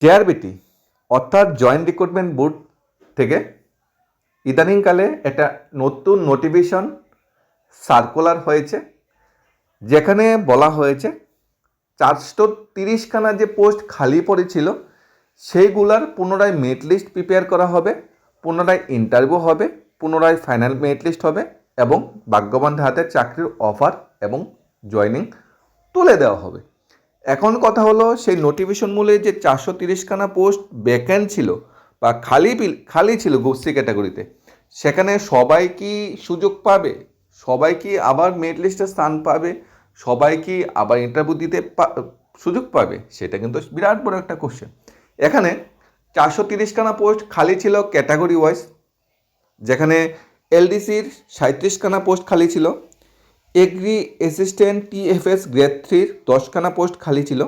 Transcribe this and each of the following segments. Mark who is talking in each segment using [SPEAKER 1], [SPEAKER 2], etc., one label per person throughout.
[SPEAKER 1] JRBT অর্থাৎ joint recruitment board থেকে ইদানিংকালে একটা নতুন নোটিফিকেশন সার্কুলার হয়েছে, যেখানে বলা হয়েছে 430খানা যে পোস্ট খালি পড়েছিল সেইগুলার পুনরায় মেরিট লিস্ট প্রিপেয়ার করা হবে, পুনরায় ইন্টারভিউ হবে, পুনরায় ফাইনাল মেরিট লিস্ট হবে এবং ভাগ্যবানদের হাতে চাকরির অফার এবং জয়েনিং তুলে দেওয়া হবে। এখন কথা হলো, সেই নোটিফিকেশন মূলে যে 430খানা পোস্ট ভ্যাকেন্ট ছিল বা খালি ছিল গোষ্ঠী ক্যাটাগরিতে, সেখানে সবাই কি সুযোগ পাবে? সবাই কি আবার মেরিট লিস্টে স্থান পাবে? সবাই কি আবার ইন্টারভিউ দিতে সুযোগ পাবে? সেটা কিন্তু বিরাট বড় একটা কোশ্চেন। এখানে 430খানা পোস্ট খালি ছিল ক্যাটাগরি ওয়াইজ, যেখানে এলডিসির 37খানা পোস্ট খালি ছিল, এগ্রি অ্যাসিস্ট্যান্ট টিএফএস গ্রেড 3 10খানা পোস্ট খালি ছিল,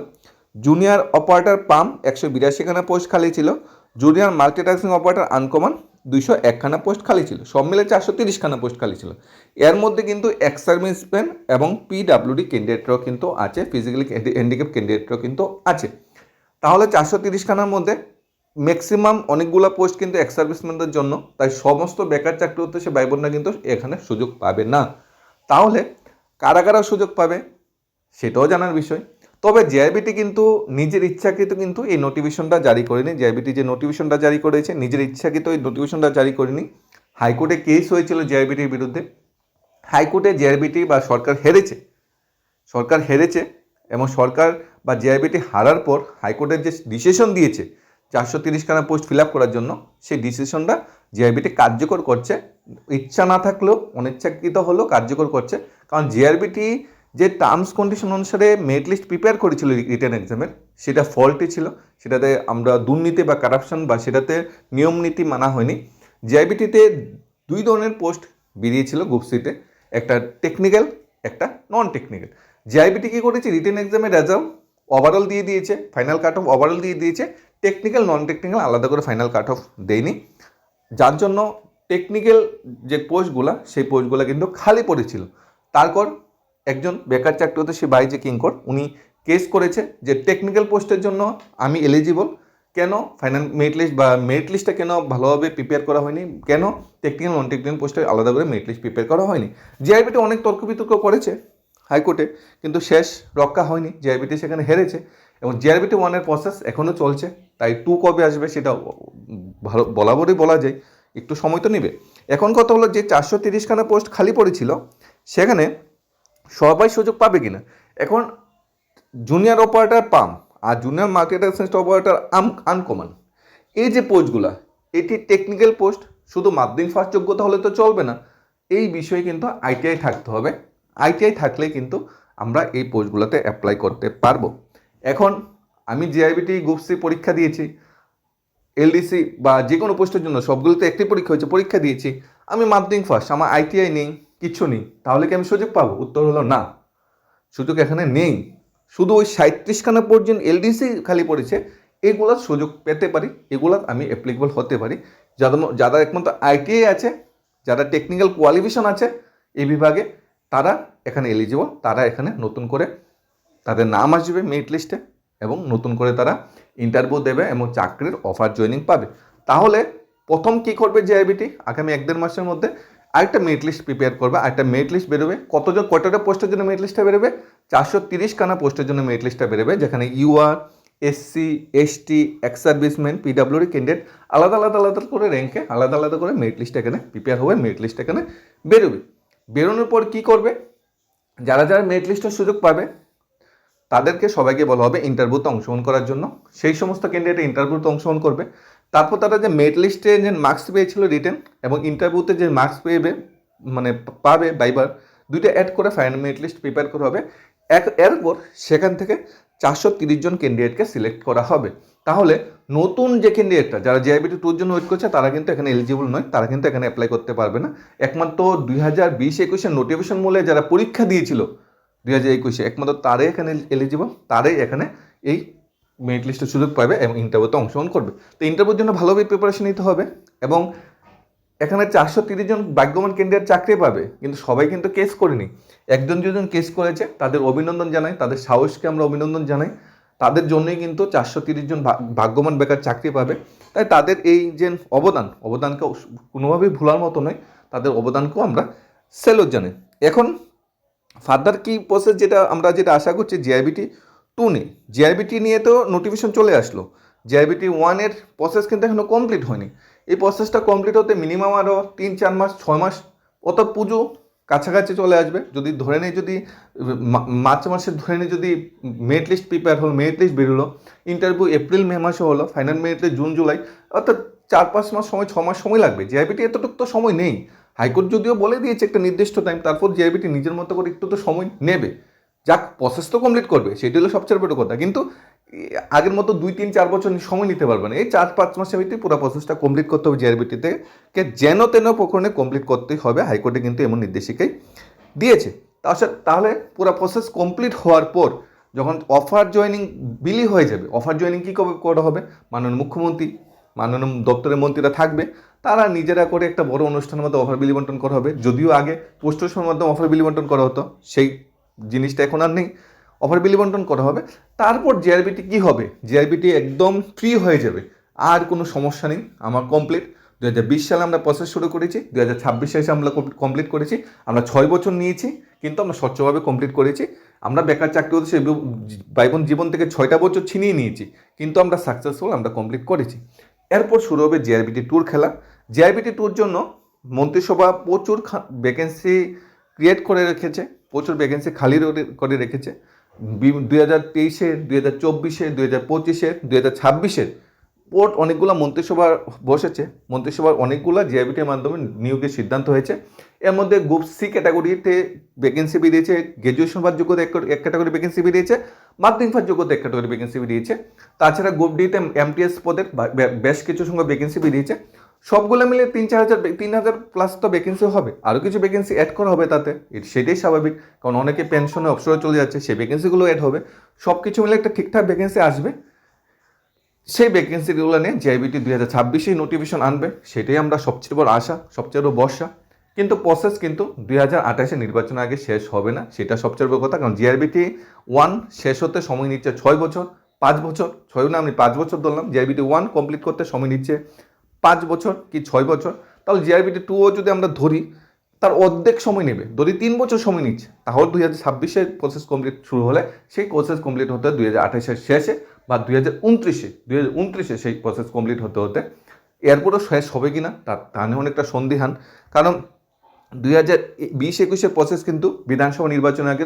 [SPEAKER 1] জুনিয়র অপারেটর পাম্প 182খানা পোস্ট খালি ছিল, জুনিয়র মাল্টিটাস্কিং অপারেটর আনকমন 201খানা পোস্ট খালি ছিল। সব মিলে 430খানা পোস্ট খালি ছিল। এর মধ্যে কিন্তু এক্স সার্ভিসম্যান এবং পিডাব্লিউডি ক্যান্ডিডেটরাও কিন্তু আছে, ফিজিক্যালি হ্যান্ডিক্যাপ ক্যান্ডিডেটরাও কিন্তু আছে। তাহলে 430খানার মধ্যে ম্যাক্সিমাম অনেকগুলো পোস্ট কিন্তু এক্স সার্ভিসম্যানদের জন্য, তাই সমস্ত বেকার চাকরি উদ্দেশ্যে ভাই বোনরা কিন্তু এখানে সুযোগ পাবে না। তাহলে কারা কারা সুযোগ পাবে সেটাও জানার বিষয়। তবে জেআইবিটি কিন্তু নিজের ইচ্ছাকৃত কিন্তু এই নোটিফিকেশনটা জারি করেনি। জেআইবিটি যে নোটিফিকেশনটা জারি করেছে নিজের ইচ্ছাকৃত এই নোটিফিকেশনটা জারি করেনি। হাইকোর্টে কেস হয়েছিল জেআইবিটির বিরুদ্ধে। হাইকোর্টে জেআইবিটি বা সরকার হেরেছে এবং সরকার বা জেআইবিটি হারার পর হাইকোর্টের যে ডিসিশন দিয়েছে 430খানা পোস্ট ফিল আপ করার জন্য, সেই ডিসিশনটা জেআরবিটি কার্যকর করছে। ইচ্ছা না থাকলেও অনিচ্ছাকৃত হলেও কার্যকর করছে, কারণ জেআরবিটি যে টার্মস কন্ডিশন অনুসারে মেরিট লিস্ট প্রিপেয়ার করেছিল রিটেন এক্সামের, সেটা ফল্টি ছিল। সেটাতে আমরা দুর্নীতি বা কারাপশন বা সেটাতে নিয়ম নীতি মানা হয়নি। জেআরবিটিতে 2 ধরনের পোস্ট বেরিয়েছিল গ্রুপ সিতে, একটা টেকনিক্যাল, একটা নন টেকনিক্যাল। জেআরবিটি কী করেছে, রিটেন এক্সামের রেজাল্ট ওভারঅল দিয়ে দিয়েছে, ফাইনাল কাট অফ ওভারঅল দিয়ে দিয়েছে, টেকনিক্যাল নন টেকনিক্যাল আলাদা করে ফাইনাল কাট অফ দেয়নি, যার জন্য টেকনিক্যাল যে পোস্টগুলো সেই পোস্টগুলো কিন্তু খালি পড়েছিল। তারপর একজন বেকার চাকরি সে ভাই যে কিঙ্কর, উনি কেস করেছে যে টেকনিক্যাল পোস্টের জন্য আমি এলিজিবল, কেন ফাইনাল মেরিট লিস্ট বা মেরিট লিস্টটা কেন ভালোভাবে প্রিপেয়ার করা হয়নি, কেন টেকনিক্যাল নন টেকনিক্যাল পোস্টে আলাদা করে মেরিট লিস্ট প্রিপেয়ার করা হয়নি। জেআইবিটি অনেক তর্ক বিতর্ক করেছে হাইকোর্টে, কিন্তু শেষ রক্ষা হয়নি, জেআরবিটি সেখানে হেরেছে এবং জেআরবিটি 1-এর প্রসেস এখনও চলছে। তাই 2 কবে আসবে সেটা ভালো বরাবরই বলা যায়, একটু সময় তো নেবে। এখন কথা হলো, যে 430খানা পোস্ট খালি পড়েছিল সেখানে সবাই সুযোগ পাবে কিনা। এখন জুনিয়র অপারেটর পাম্প আর junior market assistant operator uncommon, এই যে পোস্টগুলো, এটি টেকনিক্যাল পোস্ট, শুধু মাধ্যমিক ফার্স্ট যোগ্যতা হলে তো চলবে না, এই বিষয়ে কিন্তু আইটিআই থাকতে হবে। আইটিআই থাকলে কিন্তু আমরা এই পোস্টগুলোতে অ্যাপ্লাই করতে পারবো। এখন আমি জেআইবিটি গ্রুপ সি পরীক্ষা দিয়েছি, এলডিসি বা যে কোনো পোস্টের জন্য সবগুলোতে একটি পরীক্ষা হয়েছে, পরীক্ষা দিয়েছি, আমি মাধ্যমিক ফার্স্ট, আমার আইটিআই নেই, কিচ্ছু নেই, তাহলে কি আমি সুযোগ পাবো? উত্তর হলো না, সুযোগ এখানে নেই। শুধু ওই 37খানা পর্যন্ত এলডিসি খালি পড়েছে, এগুলোর সুযোগ পেতে পারি, এগুলোর আমি অ্যাপ্লিকেবল হতে পারি। যারা একমাত্র আইটিআই আছে, যারা টেকনিক্যাল কোয়ালিফিকেশন আছে এই বিভাগে, তারা এখানে এলিজিবল, তারা এখানে নতুন করে তাদের নাম আসবে মেরিট লিস্টে এবং নতুন করে তারা ইন্টারভিউ দেবে এবং চাকরির অফার জয়েনিং পাবে। তাহলে প্রথম কী করবে জেআইবিটি, আগামী 1-1.5 মাসের মধ্যে আরেকটা মেরিট লিস্ট প্রিপেয়ার করবে, আরেকটা মেরিট লিস্ট বেরোবে। কতটা পোস্টের জন্য মেরিট লিস্টটা বেরোবে? 430খানা পোস্টের জন্য মেরিট লিস্টটা বেরোবে, যেখানে UR, SC, ST, ex serviceman, PWD candidate আলাদা করে র্যাঙ্কে আলাদা করে মেরিট লিস্ট এখানে প্রিপেয়ার হবে, মেরিট লিস্ট এখানে বেরোবে। বেরোনোর পর কী করবে, যারা মেরিট লিস্টের সুযোগ পাবে তাদেরকে সবাইকে বলা হবে ইন্টারভিউতে অংশগ্রহণ করার জন্য। সেই সমস্ত ক্যান্ডিডেট ইন্টারভিউতে অংশগ্রহণ করবে। তারপর তারা যে মেরিট লিস্টে যে মার্কস পেয়েছিল রিটেন এবং ইন্টারভিউতে যে মার্কস পাবে বাইবার, দুইটা অ্যাড করে ফাইনাল মেরিট লিস্ট প্রিপেয়ার করা হবে। এরপর সেখান থেকে 430 জন ক্যান্ডিডেটকে সিলেক্ট করা হবে। তাহলে নতুন যে ক্যান্ডিডেটটা, যারা জেআইবিটি 2-র জন্য ওয়েট করছে, তারা কিন্তু এখানে এলিজিবল নয়, তারা কিন্তু এখানে অ্যাপ্লাই করতে পারবে না। একমাত্র 2020-21 নোটিফিকেশন মূলে যারা পরীক্ষা দিয়েছিল 2021, একমাত্র তারাই এখানে এলিজিবল, তারাই এখানে এই মেরিট লিস্টের সুযোগ পাবে এবং ইন্টারভিউতে অংশগ্রহণ করবে। তো ইন্টারভিউর জন্য ভালোভাবে প্রিপারেশন নিতে হবে এবং এখানে 430 জন ভাগ্যবান ক্যান্ডিডেট চাকরি পাবে, কিন্তু সবাই কিন্তু কেস করেনি। 1-2 জন কেস করেছে, তাদের অভিনন্দন জানাই, তাদের সাহসকে আমরা অভিনন্দন জানাই। তাদের জন্যই কিন্তু 430 জন ভাগ্যবান বেকার চাকরি পাবে। তাই তাদের এই যে অবদানকে কোনোভাবেই ভোলার মতো নয়, তাদের অবদানকেও আমরা স্যালুট জানাই। এখন ফার্দার কি প্রসেস আমরা যেটা আশা করছি, জিআরবিটি 2 নিয়ে, জিআরবিটি নিয়ে তো নোটিফিকেশন চলে আসলো, জিআরবিটি 1 এর প্রসেস কিন্তু এখনো কমপ্লিট হয়নি। এই প্রসেসটা কমপ্লিট হতে মিনিমাম আরও 3-4 মাস 6 মাস, অর্থাৎ পুজো কাছাকাছি চলে আসবে। যদি ধরে নিই, যদি মার্চ মাসে ধরে নিই, যদি মেরিট লিস্ট প্রিপেয়ার হলো, মেরিট লিস্ট বেরোলো, ইন্টারভিউ এপ্রিল মে মাসে হলো, final merit list June July, অর্থাৎ 4-5 মাস সময়, 6 মাস সময় লাগবে। জিআরবিটি এতটুকু তো সময় নেই। হাইকোর্ট যদিও বলে দিয়েছে একটা নির্দিষ্ট টাইম, তারপর জিআরবিটি নিজের মতো করে একটু তো সময় নেবে। যাক, প্রসেস তো কমপ্লিট করবে, সেটি হলো সবচেয়ে বড় কথা। কিন্তু আগের মতো 2-3-4 বছর সময় নিতে পারবে না। এই 4-5 মাসের ভিতরে পুরো প্রসেসটা কমপ্লিট করতে হবে জিআরবিটিতে, যেন তেন প্রকরণে কমপ্লিট করতেই হবে। হাইকোর্টে কিন্তু এমন নির্দেশিকাই দিয়েছে। তাহলে পুরো প্রসেস কমপ্লিট হওয়ার পর যখন অফার জয়েনিং বিলি হয়ে যাবে, অফার জয়েনিং কী কবে করা হবে, মাননীয় মুখ্যমন্ত্রী, মাননীয় দপ্তরের মন্ত্রীরা থাকবে, তারা নিজেরা করে একটা বড় অনুষ্ঠানের মধ্যে অফার বিলি বন্টন করা হবে। যদিও আগে পোস্টের মাধ্যমে অফার বিলি বন্টন করা হতো, সেই জিনিসটা এখন আর নেই, অফার বিলি বন্টন করা হবে। তারপর জিআরবিটি কী হবে, জিআরবিটি একদম ফ্রি হয়ে যাবে, আর কোনো সমস্যা নেই। আমার কমপ্লিট 2020 সালে আমরা প্রসেস শুরু করেছি, 2026 সালে আমরা কমপ্লিট করেছি। আমরা 6 বছর নিয়েছি, কিন্তু আমরা স্বচ্ছভাবে কমপ্লিট করেছি। আমরা বেকার চাকরি হতে সেই ভাই বোন জীবন থেকে 6টা বছর ছিনিয়ে নিয়েছি, কিন্তু আমরা সাকসেসফুল, আমরা কমপ্লিট করেছি। এরপর শুরু হবে জিআরবিটি 2 খেলা। জিআরবিটি 2 জন্য মন্ত্রিসভা প্রচুর ভ্যাকেন্সি ক্রিয়েট করে রেখেছে, প্রচুর ভ্যাকেন্সি খালি করে রেখেছে। 2023-এ, 2024-এ, 2025-এ, 2026-এর পোর্ট অনেকগুলো মন্ত্রিসভা বসেছে, মন্ত্রিসভার অনেকগুলো জিআরবিটির মাধ্যমে নিয়োগের সিদ্ধান্ত হয়েছে। এর মধ্যে গ্রুপ সি ক্যাটাগরিতে ভ্যাকেন্সি বেরিয়েছে, গ্র্যাজুয়েশন পাস যোগ্যতা এক ক্যাটাগরি ভ্যাকেন্সি বেরিয়েছে, মাধ্যমিক পাস যোগ্যতা এক ক্যাটাগরি ভ্যাকেন্সি বেরিয়েছে। তাছাড়া গ্রুপ ডিতে এমটিএস পদের বেশ কিছু সংখ্যক ভ্যাকেন্সি বেরিয়েছে। সবগুলো মিলে 3,000 প্লাস তো ভ্যাকেন্সি হবে, আরও কিছু ভ্যাকেন্সি অ্যাড করা হবে তাতে, সেটাই স্বাভাবিক, কারণ অনেকে পেনশনে অবসরে চলে যাচ্ছে, সেই ভ্যাকেন্সিগুলো অ্যাড হবে। সব কিছু মিলে একটা ঠিকঠাক ভ্যাকেন্সি আসবে। সেই ভ্যাকেন্সিগুলো নিয়ে জিআরবিটি 2026-এই নোটিফিকেশন আনবে, সেটাই আমরা সবচেয়ে বড় আশা, সবচেয়ে বড় ভরসা। কিন্তু প্রসেস কিন্তু 2028-এ নির্বাচনের আগে শেষ হবে না, সেটা সবচেয়ে বড় কথা। কারণ জিআরবিটি 1 শেষ হতে সময় নিচ্ছে 6 বছর, 5 বছর, 6 না, আমি 5 বছর ধরলাম। জিআরবিটি 1 কমপ্লিট করতে সময় নিচ্ছে 5 বছর কি 6 বছর। তাহলে জিআরবিটি 2ও যদি আমরা ধরি, তার অর্ধেক সময় নেবে, যদি 3 বছর সময় নিচ্ছে, তাহলে 2026-এ প্রসেস কমপ্লিট শুরু হলে সেই প্রসেস কমপ্লিট হতে 2028-এর শেষে বা 2029-এ সেই প্রসেস কমপ্লিট হতে এরপরও শেষ হবে কি না তা নিয়ে অনেকটা সন্দিহান। কারণ 2020-21-এর প্রসেস কিন্তু বিধানসভা নির্বাচনের আগে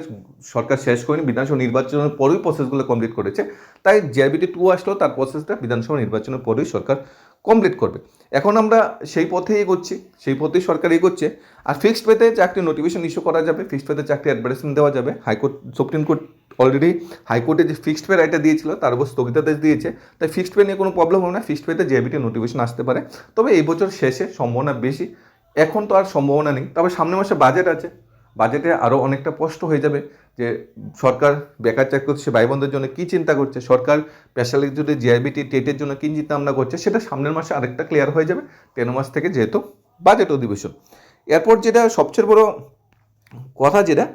[SPEAKER 1] সরকার শেষ করেনি, বিধানসভা নির্বাচনের পরেই প্রসেসগুলো কমপ্লিট করেছে। তাই জিআরবিটি 2 আসলেও তার প্রসেসটা বিধানসভা নির্বাচনের পরেই সরকার কমপ্লিট করবে। এখন আমরা সেই পথেই এগোচ্ছি, সেই পথেই সরকার এগোচ্ছে। আর ফিক্সড পেতে চাকরি নোটিফিকেশন ইস্যু করা যাবে, ফিক্সড পেতে চাকরি অ্যাডভার্টাইজমেন্ট দেওয়া যাবে। সুপ্রিম কোর্ট অলরেডি হাইকোর্টে যে ফিক্সড পে রায়টা দিয়েছিল তার উপর স্থগিতাদেশ দিয়েছে, তাই ফিক্সড পে নিয়ে কোনো প্রবলেম হবে না। ফিক্সড পেতে জিআরবিটি নোটিফিকেশন আসতে পারে, তবে এই বছর শেষে সম্ভাবনা বেশি। এখন তো আর সম্ভাবনা নেই, তবে সামনের মাসে বাজেট আছে, বাজেটে আরও অনেকটা স্পষ্ট হয়ে যাবে যে সরকার বেকার চাকরি করছে ভাই বোনদের জন্য কী চিন্তা করছে, সরকার স্পেশালি যদি জিআরবিটি টেটের জন্য কী চিন্তা ভাবনা করছে, সেটা সামনের মাসে আরেকটা ক্লিয়ার হয়ে যাবে 13 মাস থেকে, যেহেতু বাজেট অধিবেশন। এরপর যেটা সবচেয়ে বড় কথা, যেটা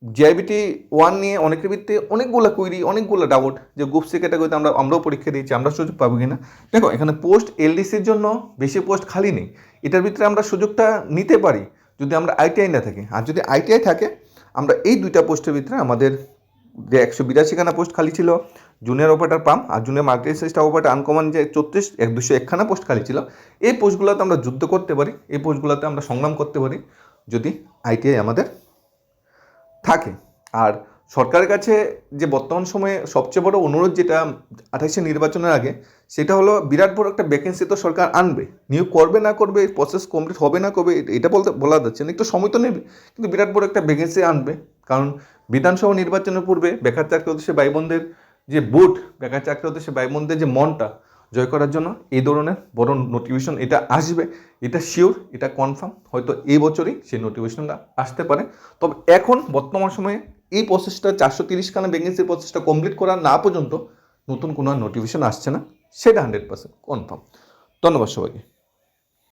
[SPEAKER 1] জিআরবিটি 1 নিয়ে অনেকের ভিত্তিতে অনেকগুলো কুইরি, অনেকগুলো ডাউট, যে গ্রুপ সি ক্যাটাগরিতে আমরাও পরীক্ষা দিয়েছি, আমরা সুযোগ পাবো কিনা। দেখো, এখানে পোস্ট এলডিসির জন্য বেশি পোস্ট খালি নেই, এটার ভিতরে আমরা সুযোগটা নিতে পারি যদি আমরা আইটিআই না থাকি। আর যদি আইটিআই থাকে, আমরা এই 2টা পোস্টের ভিতরে আমাদের যে 182খানা পোস্ট খালি ছিল জুনিয়র অপারেটর পাম্প আর junior market staff operator uncommon, যে 201খানা পোস্ট খালি ছিল, এই পোস্টগুলোতে আমরা যুদ্ধ করতে পারি, এই পোস্টগুলোতে আমরা সংগ্রাম করতে পারি যদি আইটিআই আমাদের থাকে। আর সরকারের কাছে যে বর্তমান সময়ে সবচেয়ে বড় অনুরোধ, যেটা 28-এ নির্বাচনের আগে, সেটা হলো বিরাট বড় একটা ভ্যাকেন্সি তো সরকার আনবে, নিয়োগ করবে না করবে, প্রসেস কমপ্লিট হবে না কবে এটা বলা যাচ্ছে না, একটু সময় তো নেবে, কিন্তু বিরাট বড় একটা ভ্যাকেন্সি আনবে। কারণ বিধানসভা নির্বাচনের পূর্বে বেকার চাকরি উদ্দেশ্যে ভাই বোনদের যে বুট, বেকার চাকরি উদ্দেশ্যে ভাই বোনদের যে মনটা জয় করার জন্য এই ধরনের বড় নোটিফিকেশন এটা আসবে, এটা শিওর, এটা কনফার্ম। হয়তো এই বছরই সেই নোটিফিকেশনটা আসতে পারে। তবে এখন বর্তমান সময়ে এই প্রসেসটা 430খানা ভ্যাকেন্সির প্রসেসটা কমপ্লিট করা না পর্যন্ত নতুন কোনো নোটিফিকেশন আসছে না, সেটা 100% কনফার্ম। ধন্যবাদ সবাইকে।